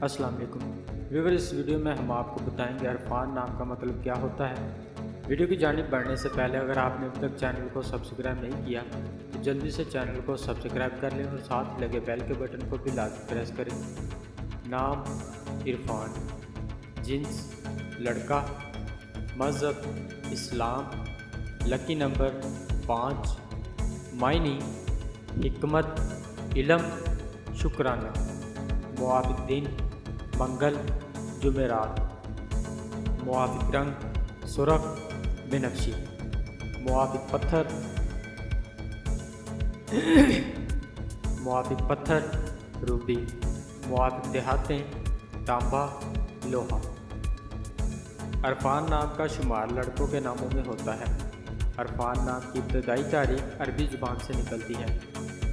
अस्सलाम वालेकुम व्यूअर, इस वीडियो में हम आपको बताएंगे अरफान नाम का मतलब क्या होता है। वीडियो की जानिब बढ़ने से पहले अगर आपने अब तक चैनल को सब्सक्राइब नहीं किया तो जल्दी से चैनल को सब्सक्राइब कर लें और साथ लगे बेल के बटन को भी लाजमी प्रेस करें। नाम इरफान, जिन्स लड़का, मज़हब इस्लाम, लकी नंबर 5, मायनी हिकमत इल्म शुक्राना, मुआफ़िक दिन मंगल जुमेरात, मुआफ़िक रंग सुरख बेनफ्शी, मुआफ़िक पत्थर मुआफ़िक पत्थर रूबी, मुआफ़िक देहातें तांबा लोहा। अरफान नाम का शुमार लड़कों के नामों में होता है। अरफान नाम की इब्तदाई तारीख अरबी ज़ुबान से निकलती है।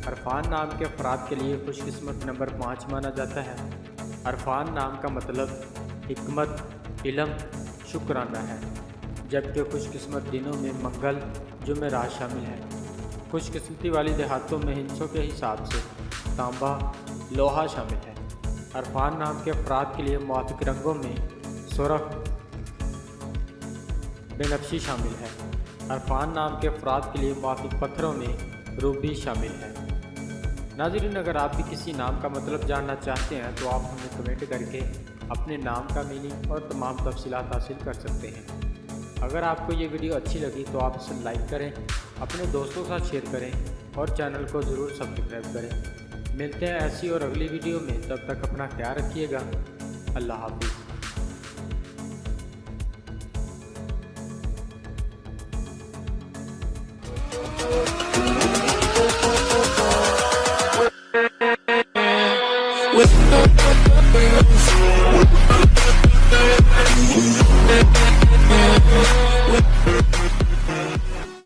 अरफान नाम के अफराद के लिए खुशकिस्मत नंबर 5 माना जाता है। अरफान नाम का मतलब हिकमत इल्म शुक्राना है, जबकि खुशकिस्मत दिनों में मंगल जुमेरात शामिल है। खुशकिस्मती वाली देहातों में हिस्सों के हिसाब से तांबा लोहा शामिल है। अरफान नाम के अफराद के लिए मुआफ़िक रंगों में सुरख बेनफ्शी शामिल है। अरफान नाम के अफराद के लिए मुआफ़िक पत्थरों में रूबी शामिल है। नाज़रीन, अगर आप भी किसी नाम का मतलब जानना चाहते हैं तो आप हमें कमेंट करके अपने नाम का मीनिंग और तमाम तफसीलात हासिल कर सकते हैं। अगर आपको ये वीडियो अच्छी लगी तो आप इसे लाइक करें, अपने दोस्तों के साथ शेयर करें और चैनल को ज़रूर सब्सक्राइब करें। मिलते हैं ऐसी और अगली वीडियो में, तब तक अपना ख्याल रखिएगा। अल्लाह हाफिज़। with